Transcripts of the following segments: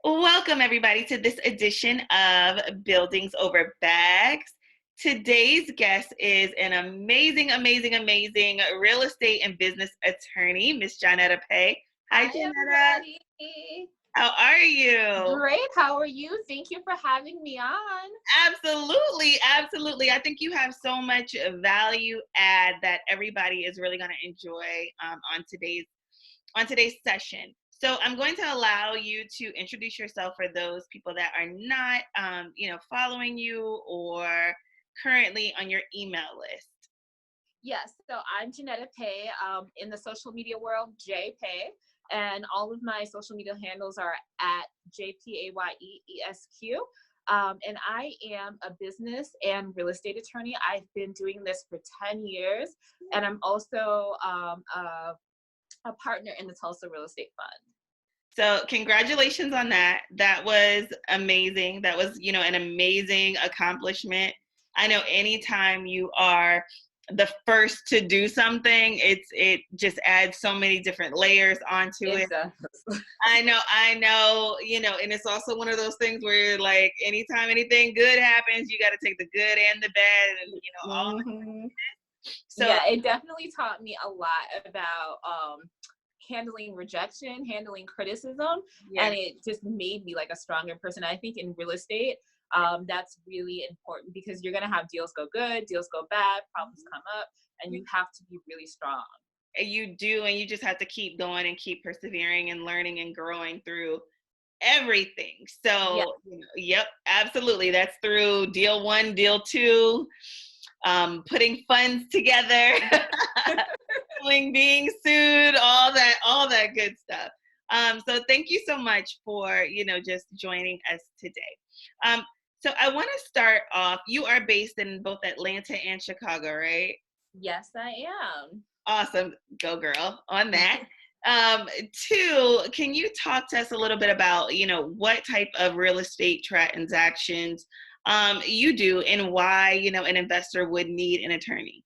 Welcome, everybody, to this edition of Buildings Over Bags. Today's guest is an amazing real estate and business attorney, Miss Johnetta Paye. Hi, Hi, Johnetta. everybody. How are you? Great. How are you? Thank you for having me on. Absolutely. I think you have so much value add that everybody is really going to enjoy on today's session. So I'm going to allow you to introduce yourself for those people that are not, following you or currently on your email list. Yes, so I'm Johnetta Paye, in the social media world, J Paye, and all of my social media handles are at JPAYEESQ. And I am a business and real estate attorney. I've been doing this for 10 years, and I'm also a partner in the Tulsa Real Estate Fund. So congratulations on that. That was amazing. That was, an amazing accomplishment. I know anytime you are the first to do something, it just adds so many different layers onto it. It does. I know, and it's also one of those things where like anytime anything good happens, you got to take the good and the bad and all. Mm-hmm. So Yeah, it definitely taught me a lot about handling rejection, handling criticism, yeah. and it just made me like a stronger person. I think in real estate, that's really important because you're gonna have deals go good, deals go bad, problems come up, and you have to be really strong. You do, and you just have to keep going and keep persevering and learning and growing through everything. Yeah. So, yep, absolutely. That's through deal one, deal two, putting funds together, being sued, all that good stuff. So thank you so much for, just joining us today. So I want to start off, you are based in both Atlanta and Chicago, right? Yes, I am. Awesome. Go girl on that. Two, can you talk to us a little bit about, what type of real estate transactions you do and why, an investor would need an attorney?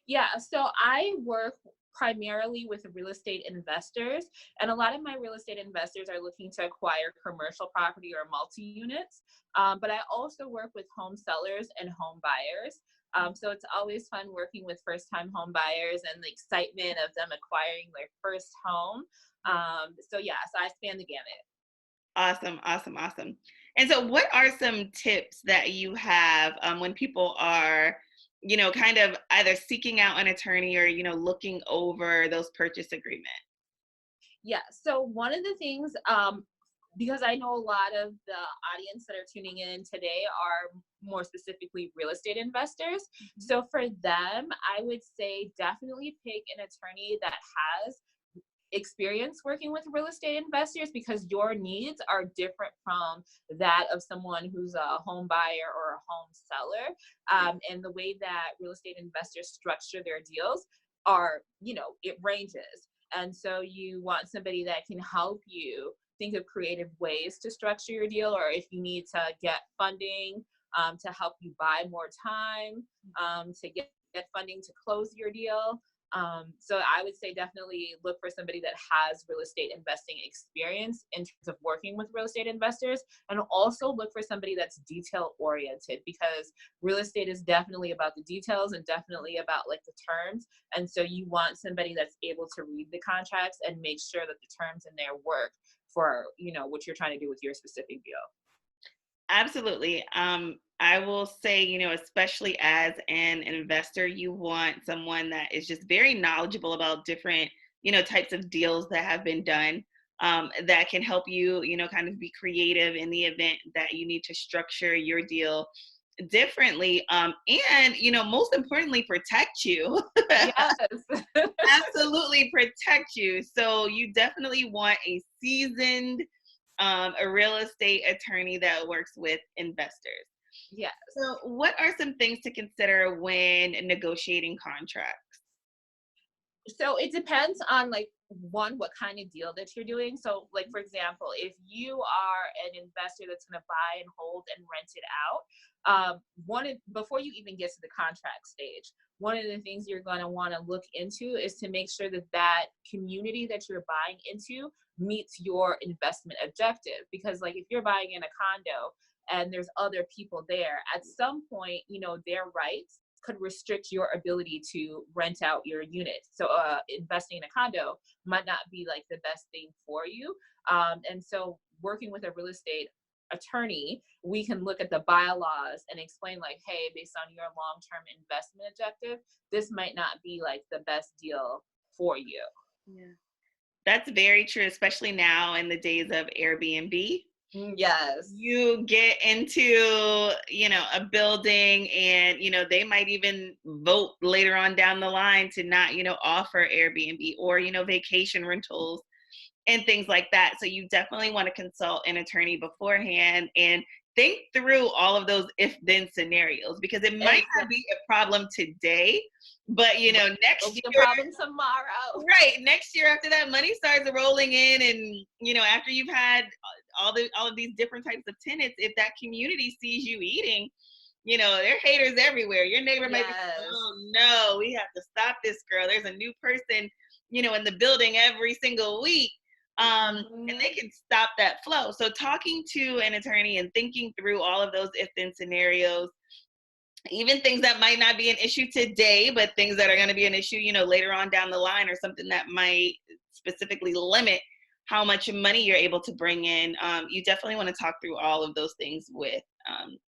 Yeah, so I work primarily with real estate investors, and a lot of my real estate investors are looking to acquire commercial property or multi-units. But I also work with home sellers and home buyers. So it's always fun working with first-time home buyers and the excitement of them acquiring their first home. So yeah, so I span the gamut. Awesome. And so what are some tips that you have when people are, kind of either seeking out an attorney or, looking over those purchase agreements? Yeah. So one of the things, because I know a lot of the audience that are tuning in today are more specifically real estate investors. So for them, I would say definitely pick an attorney that has experience working with real estate investors because your needs are different from that of someone who's a home buyer or a home seller. And the way that real estate investors structure their deals are, it ranges. And so you want somebody that can help you think of creative ways to structure your deal, or if you need to get funding to help you buy more time, to get funding to close your deal. So I would say definitely look for somebody that has real estate investing experience in terms of working with real estate investors, and also look for somebody that's detail oriented because real estate is definitely about the details and definitely about like the terms. And so you want somebody that's able to read the contracts and make sure that the terms in there work for, what you're trying to do with your specific deal. Absolutely. I will say, especially as an investor, you want someone that is just very knowledgeable about different, types of deals that have been done, that can help you, kind of be creative in the event that you need to structure your deal differently. And, most importantly, protect you. Yes. Absolutely protect you. So you definitely want a seasoned a real estate attorney that works with investors. Yes. So, what are some things to consider when negotiating contracts? So it depends on like one, what kind of deal that you're doing. So like for example, if you are an investor that's going to buy and hold and rent it out, before you even get to the contract stage, one of the things you're going to want to look into is to make sure that that community that you're buying into meets your investment objective. Because like if you're buying in a condo and there's other people there, at some point, you know, their rights could restrict your ability to rent out your unit. So investing in a condo might not be like the best thing for you. And so working with a real estate attorney, we can look at the bylaws and explain like, hey, based on your long-term investment objective, this might not be like the best deal for you. Yeah. That's very true, especially now in the days of Airbnb. Yes. You get into, you know, a building and, you know, they might even vote later on down the line to not, you know, offer Airbnb or, you know, vacation rentals and things like that. So you definitely want to consult an attorney beforehand and think through all of those if then scenarios, because it might not be a problem today, but you know, It'll next be a year, problem tomorrow. right, next year after that money starts rolling in, and you know, after you've had all of these different types of tenants, if that community sees you eating, you know, there are haters everywhere. Your neighbor might be, Yes. oh no, we have to stop this girl. There's a new person, you know, in the building every single week. And they can stop that flow. So talking to an attorney and thinking through all of those if then scenarios, even things that might not be an issue today, but things that are going to be an issue, you know, later on down the line, or something that might specifically limit how much money you're able to bring in. You definitely want to talk through all of those things with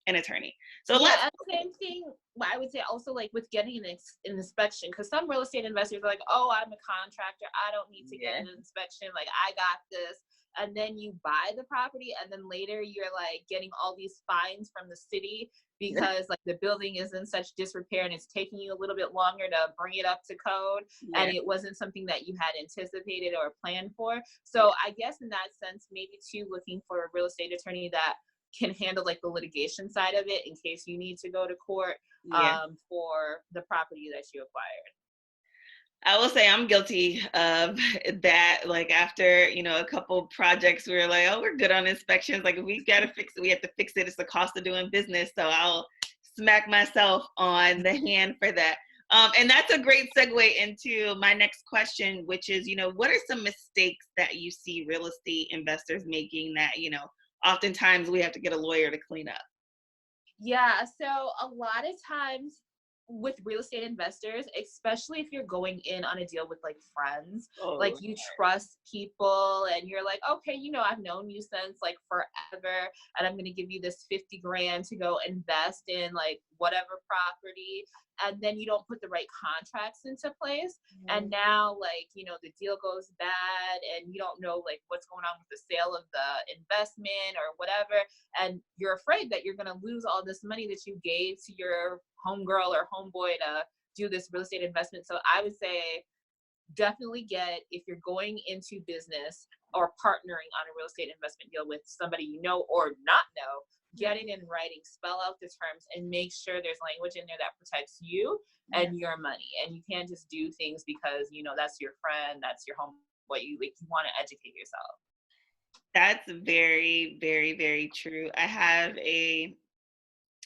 an attorney. So Yeah, let's, and same thing. I would say also like with getting an inspection, because some real estate investors are like, "Oh, I'm a contractor. I don't need to get yeah, an inspection. Like I got this." And then you buy the property, and then later you're like getting all these fines from the city because like the building is in such disrepair and it's taking you a little bit longer to bring it up to code, and yeah, it wasn't something that you had anticipated or planned for. So I guess in that sense, maybe too, looking for a real estate attorney that can handle like the litigation side of it in case you need to go to court yeah. for the property that you acquired. I will say I'm guilty of that. Like after, you know, a couple projects, we were like, oh, we're good on inspections. Like if we got to fix it, we have to fix it. It's the cost of doing business. So I'll smack myself on the hand for that. And that's a great segue into my next question, which is, you know, what are some mistakes that you see real estate investors making that, you know, oftentimes we have to get a lawyer to clean up? Yeah, so a lot of times with real estate investors, especially if you're going in on a deal with like friends, like Oh, you trust people and you're like, okay, you know, I've known you since like forever, and I'm going to give you this 50 grand to go invest in like whatever property. And then you don't put the right contracts into place. And now, like, you know, the deal goes bad and you don't know like what's going on with the sale of the investment or whatever, and you're afraid that you're going to lose all this money that you gave to your homegirl or homeboy to do this real estate investment. So I would say definitely get, if you're going into business or partnering on a real estate investment deal with somebody you know or not know, get it in writing, spell out the terms, and make sure there's language in there that protects you and your money. And you can't just do things because, you know, that's your friend, that's your home, what you like, you want to educate yourself. that's very, very, very true. I have a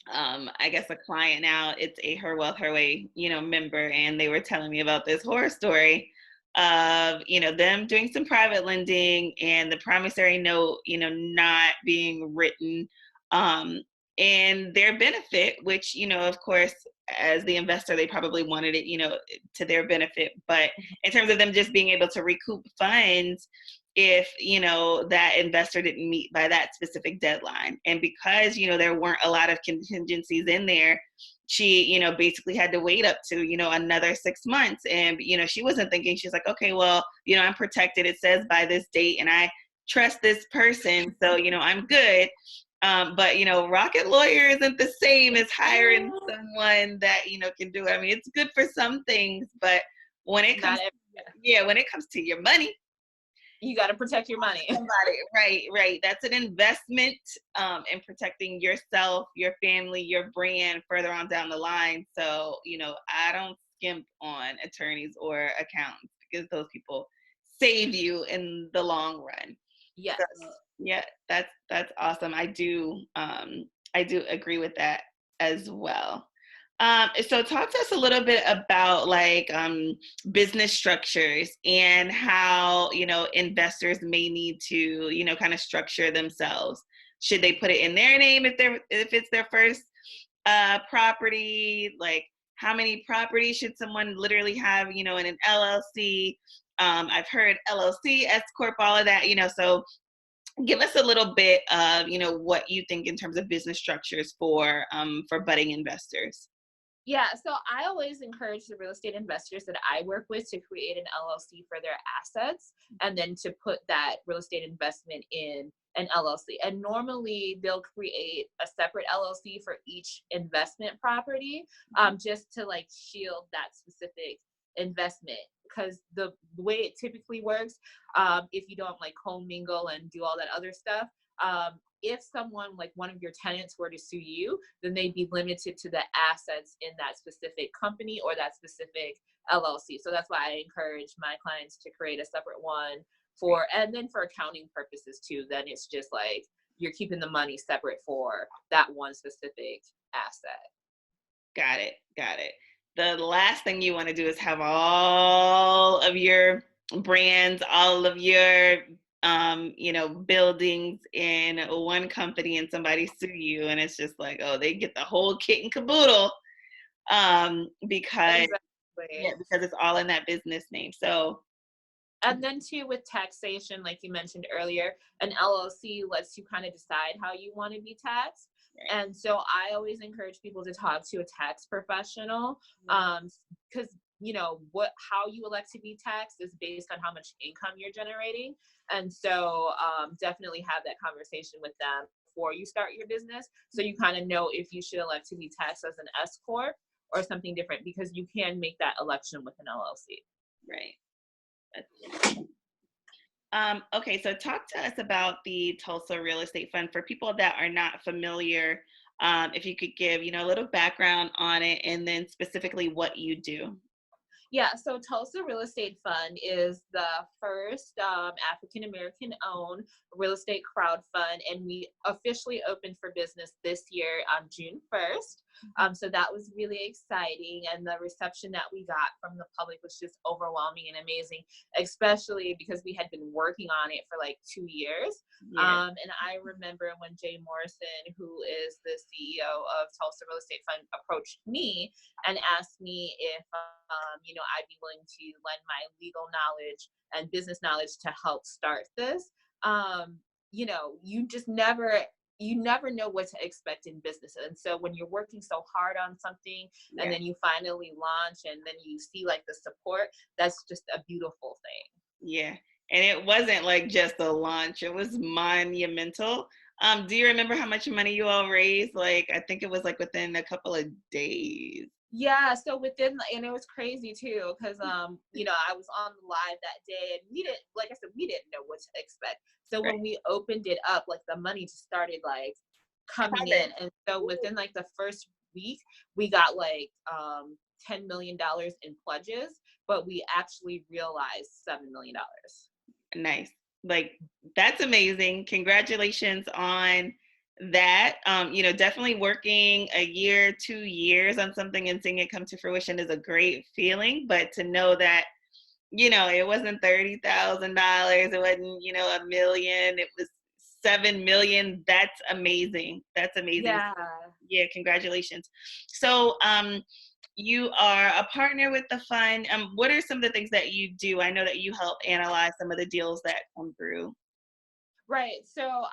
I guess a client now, it's a Her Wealth Her Way, you know, member, and they were telling me about this horror story of, you know, them doing some private lending and the promissory note, you know, not being written um in their benefit, which, you know, of course, as the investor, they probably wanted it, you know, to their benefit. But in terms of them just being able to recoup funds, if you know that investor didn't meet by that specific deadline, and because you know there weren't a lot of contingencies in there, she you know basically had to wait up to you know another 6 months. And you know she wasn't thinking, she's like, okay, well, you know, I'm protected, it says by this date, and I trust this person, so you know I'm good. But you know, Rocket Lawyer isn't the same as hiring someone that you know can do it. I mean, it's good for some things, but when it Not comes, every, yeah, when it comes to your money, you got to protect your money. somebody, right, right. That's an investment in protecting yourself, your family, your brand further on down the line. So, you know, I don't skimp on attorneys or accountants because those people save you in the long run. Yes. So, yeah, that's awesome. I do agree with that as well. So talk to us a little bit about like business structures and how, investors may need to, kind of structure themselves. Should they put it in their name if it's their first property? Like how many properties should someone literally have, in an LLC? I've heard LLC, S corp, all of that, so give us a little bit of, what you think in terms of business structures for budding investors. Yeah, so I always encourage the real estate investors that I work with to create an LLC for their assets and then to put that real estate investment in an LLC. And normally they'll create a separate LLC for each investment property, just to like shield that specific investment. Because the way it typically works, if you don't like commingle and do all that other stuff, if someone like one of your tenants were to sue you, then they'd be limited to the assets in that specific company or that specific LLC. So that's why I encourage my clients to create a separate one for, and then for accounting purposes too, then it's just like you're keeping the money separate for that one specific asset. Got it. Got it. The last thing you want to do is have all of your brands, all of your buildings in one company and somebody sue you and it's just like, oh, they get the whole kit and caboodle because yeah, Exactly. because it's all in that business name. So And then too, with taxation, like you mentioned earlier, an LLC lets you kind of decide how you want to be taxed. right. And so I always encourage people to talk to a tax professional, because how you elect to be taxed is based on how much income you're generating. And so definitely have that conversation with them before you start your business, so you kind of know if you should elect to be taxed as an S corp or something different, because you can make that election with an LLC. Right. Okay, so talk to us about the Tulsa Real Estate Fund for people that are not familiar. If you could give, a little background on it and then specifically what you do. Yeah, so Tulsa Real Estate Fund is the first African American owned real estate crowd fund, and we officially opened for business this year on June 1st. So that was really exciting, and the reception that we got from the public was just overwhelming and amazing, especially because we had been working on it for like 2 years. Yeah. And I remember when Jay Morrison, who is the CEO of Tulsa Real Estate Fund, approached me and asked me if I'd be willing to lend my legal knowledge and business knowledge to help start this. You just never know what to expect in business. And so when you're working so hard on something and Yeah. then you finally launch and then you see like the support, that's just a beautiful thing. Yeah. And it wasn't like just a launch, it was monumental. Do you remember how much money you all raised? Like, I think it was like within a couple of days. Yeah, so and it was crazy too, because I was on the live that day and we didn't, like I said, we didn't know what to expect. So Right. when we opened it up, like the money just started like coming in. Coming. And so within like the first week, we got like $10 million in pledges, but we actually realized $7 million. Nice. Like that's amazing. Congratulations on that. Definitely working a year, 2 years on something and seeing it come to fruition is a great feeling. But to know that, it wasn't $30,000, it wasn't, a million, it was 7 million. That's amazing. That's amazing. Yeah. Yeah, congratulations. So, you are a partner with the fund. What are some of the things that you do? I know that you help analyze some of the deals that come through. Right. So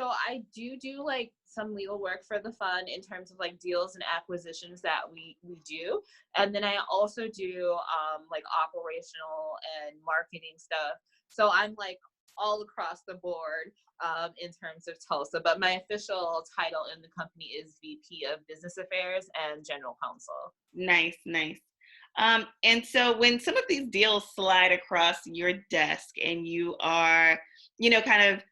I do like some legal work for the fund in terms of like deals and acquisitions that we do. And then I also do like operational and marketing stuff. So I'm like all across the board in terms of Tulsa, but my official title in the company is VP of Business Affairs and General Counsel. Nice, nice. And so when some of these deals slide across your desk and you are, kind of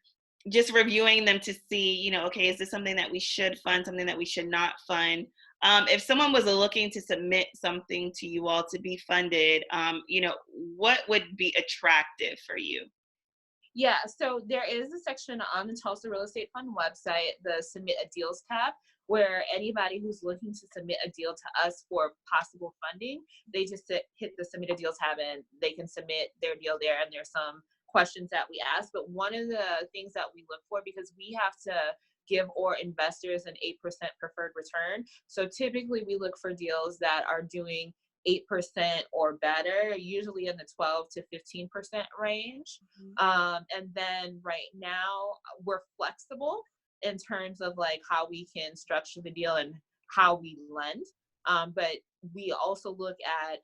just reviewing them to see, okay, is this something that we should fund, something that we should not fund? If someone was looking to submit something to you all to be funded, what would be attractive for you? Yeah, so there is a section on the Tulsa Real Estate Fund website, the Submit a Deals tab, where anybody who's looking to submit a deal to us for possible funding, they just hit the Submit a Deals tab and they can submit their deal there. And there's some questions that we ask. But one of the things that we look for, because we have to give our investors an 8% preferred return. So typically we look for deals that are doing 8% or better, usually in the 12 to 15% range. And then right now we're flexible in terms of like how we can structure the deal and how we lend. But we also look at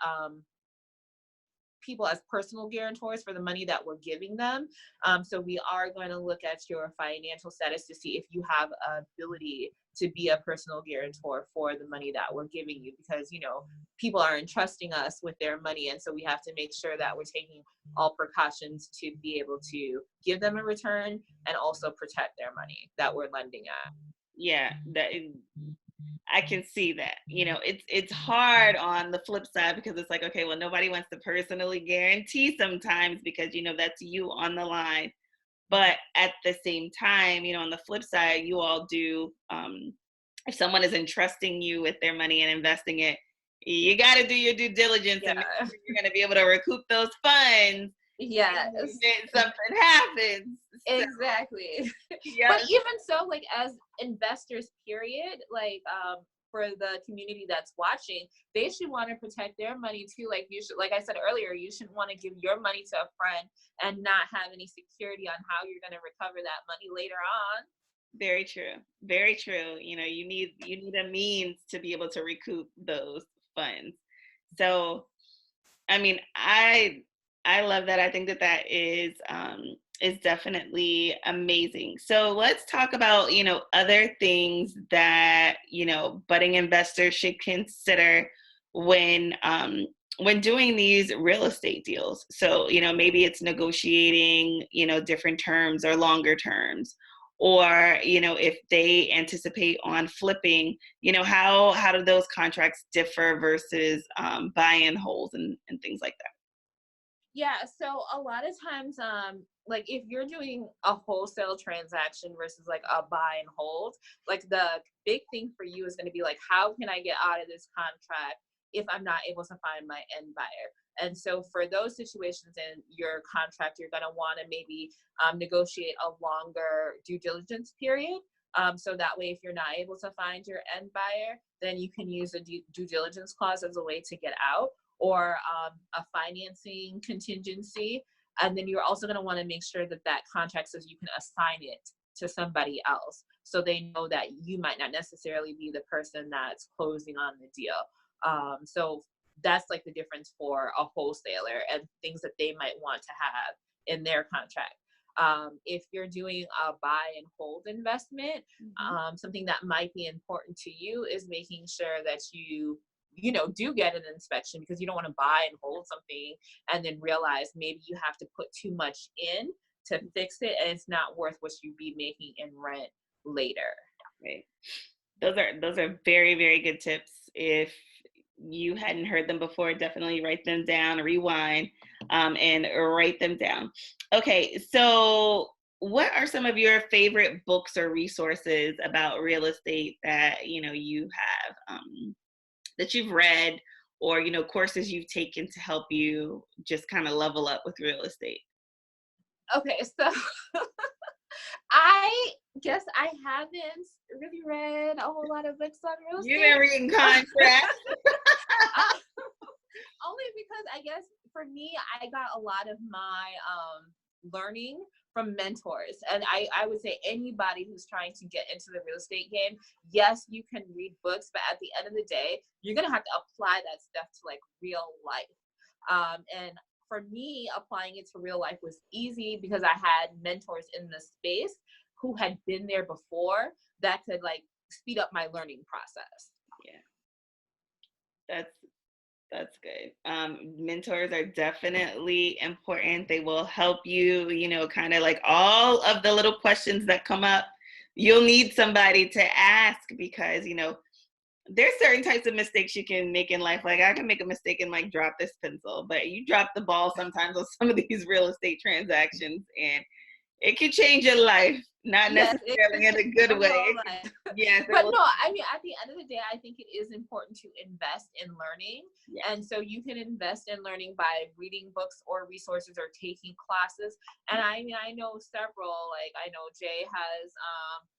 people as personal guarantors for the money that we're giving them. So we are going to look at your financial status to see if you have ability to be a personal guarantor for the money that we're giving you, because, you know, people are entrusting us with their money. And so we have to make sure that we're taking all precautions to be able to give them a return and also protect their money that we're lending at. Yeah, I can see that. You know, it's hard on the flip side because it's like, okay, well, nobody wants to personally guarantee sometimes because, you know, that's you on the line. But at the same time, you know, on the flip side, you all do, if someone is entrusting you with their money and investing it, you got to do your due diligence and make Yeah. sure you're going to be able to recoup those funds in the Yes. event something happens. So, Exactly. yeah, But even so, like as investors, period, like for the community that's watching, they should want to protect their money too. Like you should, like I said earlier, you shouldn't want to give your money to a friend and not have any security on how you're going to recover that money later on. very true. Very true. You know, you need a means to be able to recoup those funds. So, I mean, I love that. I think that that is definitely amazing. So let's talk about, you know, other things that, you know, budding investors should consider when doing these real estate deals. So, you know, maybe it's negotiating, you know, different terms or longer terms, or, you know, if they anticipate on flipping, you know, how do those contracts differ versus buy and holds and things like that? Yeah, so a lot of times, like if you're doing a wholesale transaction versus like a buy and hold, like the big thing for you is going to be like, how can I get out of this contract if I'm not able to find my end buyer? And so for those situations in your contract, you're going to want to maybe negotiate a longer due diligence period. So that way, if you're not able to find your end buyer, then you can use a due diligence clause as a way to get out, or a financing contingency. And then you're also going to want to make sure that that contract says you can assign it to somebody else, so they know that you might not necessarily be the person that's closing on the deal. So that's like the difference for a wholesaler and things that they might want to have in their contract. If you're doing a buy and hold investment, Mhm. something that might be important to you is making sure that you know, do get an inspection, because you don't want to buy and hold something and then realize maybe you have to put too much in to fix it and it's not worth what you'd be making in rent later. Right. Those are very, very good tips. If you hadn't heard them before, definitely write them down, rewind, and write them down. Okay, so what are some of your favorite books or resources about real estate that you know you have that you've read, or you know courses you've taken to help you just kind of level up with real estate? Okay, so I guess I haven't really read a whole lot of books on real You've been estate. reading contracts. Only because I guess for me, I got a lot of my learning from mentors. And I would say anybody who's trying to get into the real estate game, yes, you can read books, but at the end of the day, you're going to have to apply that stuff to like real life. And for me, applying it to real life was easy because I had mentors in the space who had been there before that could like speed up my learning process. Yeah, that's That's good. Mentors are definitely important. They will help you, you know, kind of like all of the little questions that come up. You'll need somebody to ask because, you know, there's certain types of mistakes you can make in life. Like I can make a mistake and like drop this pencil, but you drop the ball sometimes on some of these real estate transactions and It can change your life, not Yes, it necessarily could in a change good your way. whole It could, life. yes, it But will. no, I mean, at the end of the day, I think it is important to invest in learning. Yeah. And so you can invest in learning by reading books or resources or taking classes. And I mean, I know several, like I know Jay has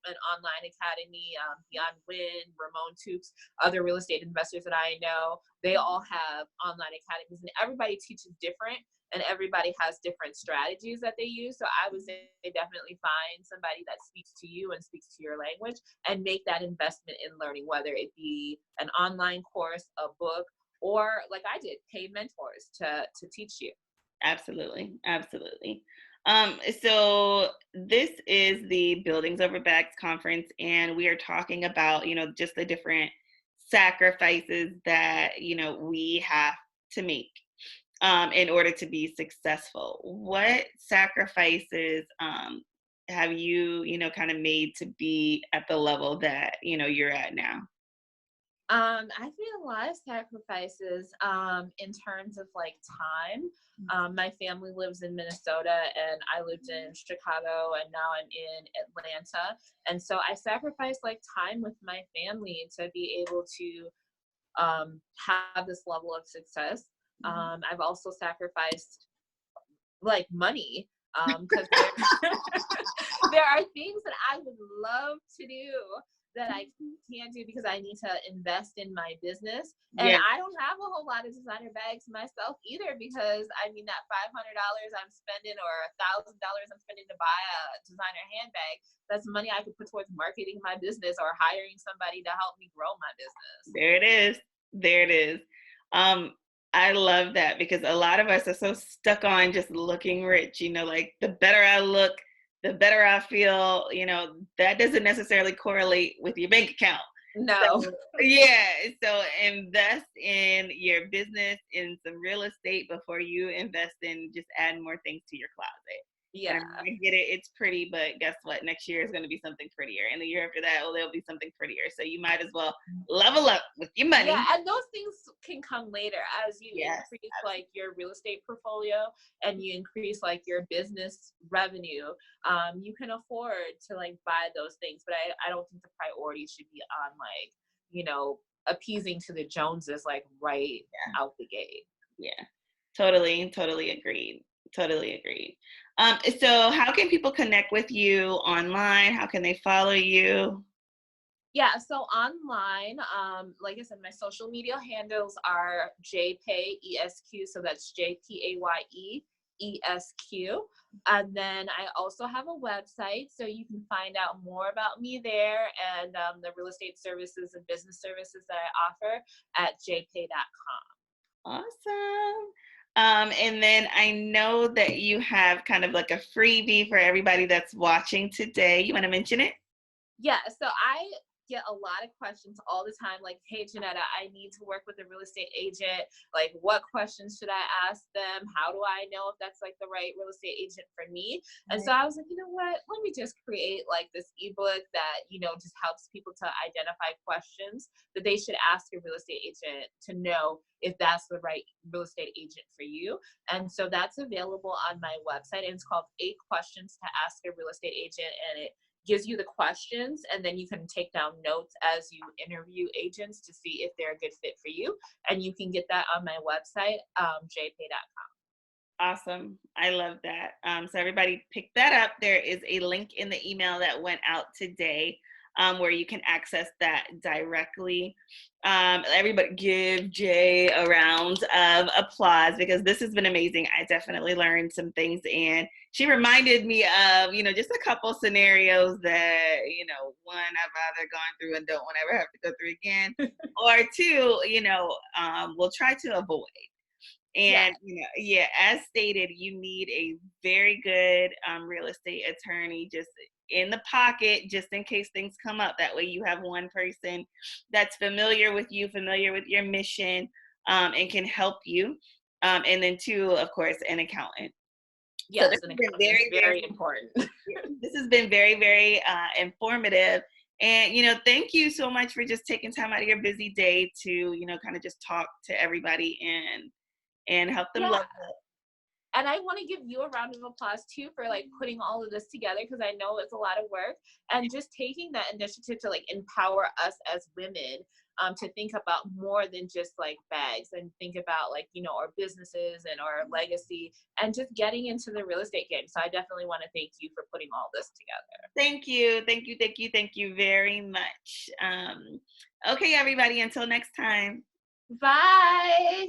an online academy, Beyond Win, Ramon Tukes, other real estate investors that I know, they all have online academies and everybody teaches different and everybody has different strategies that they use. So I would say definitely find somebody that speaks to you and speaks to your language and make that investment in learning, whether it be an online course, a book, or like I did, paid mentors to teach you. Absolutely. Absolutely. So this is the Buildings Over Bags conference, and we are talking about, just the different sacrifices that, we have to make in order to be successful. What sacrifices have you, kind of made to be at the level that, you're at now? I made a lot of sacrifices in terms of like time. My family lives in Minnesota and I lived in Chicago and now I'm in Atlanta. And so I sacrificed like time with my family to be able to have this level of success. I've also sacrificed like money because there are things that I would love to do that I can't do because I need to invest in my business. And Yeah, I don't have a whole lot of designer bags myself either because I mean that $500 I'm spending or $1,000 I'm spending to buy a designer handbag, that's money I could put towards marketing my business or hiring somebody to help me grow my business. there it is. There it is. Um, I love that because a lot of us are so stuck on just looking rich, like the better I look, the better I feel, that doesn't necessarily correlate with your bank account. No. So, yeah, so invest in your business, in some real estate before you invest in just adding more things to your closet. And Yeah. I get it, it's pretty, but guess what? Next year is going to be something prettier. And the year after that, well, there'll be something prettier. So you might as well level up with your Yeah, money. and those things can come later as you Yes, increase like your real estate portfolio and you increase like your business revenue. You can afford to like buy those things, but I don't think the priority should be on like, appeasing to the Joneses like right out the gate. yeah, totally, totally agreed. Totally agreed. So how can people connect with you online? How can they follow you? Yeah, so online, like I said, my social media handles are J Paye ESQ, so that's JPAYE ESQ. And then I also have a website, so you can find out more about me there and the real estate services and business services that I offer at jpaye.com. Awesome. And then I know that you have kind of like a freebie for everybody that's watching today. You want to mention it? Yeah, so I get a lot of questions all the time like, hey, Johnetta, I need to work with a real estate agent. Like, what questions should I ask them? How do I know if that's like the right real estate agent for me? And so I was like, you know what? Let me just create like this ebook that, just helps people to identify questions that they should ask a real estate agent to know if that's the right real estate agent for you. And so that's available on my website. And it's called 8 Questions to Ask a Real Estate Agent. And it gives you the questions and then you can take down notes as you interview agents to see if they're a good fit for you, and you can get that on my website, jpaye.com. Awesome. I love that. So everybody pick that up. There is a link in the email that went out today where you can access that directly. Everybody give Jay a round of applause because this has been amazing. I definitely learned some things and she reminded me of, just a couple scenarios that, one, I've either gone through and don't want to ever have to go through again, or two, we'll try to avoid. Yeah. And, yeah, as stated, you need a very good real estate attorney just in the pocket, just in case things come up. That way you have one person that's familiar with you, familiar with your mission, and can help you. And then two, of course, an accountant. So Yes, this an has been accountant is very, very very, important. this has been very, very informative. And, thank you so much for just taking time out of your busy day to, kind of just talk to everybody and help them Yeah, level up. And I want to give you a round of applause too for like putting all of this together, because I know it's a lot of work, and just taking that initiative to like empower us as women, to think about more than just like bags, and think about like, you know, our businesses and our legacy, and just getting into the real estate game. So I definitely want to thank you for putting all this together. Thank you. Thank you. Thank you. Thank you very much. Okay, everybody, until next time. Bye.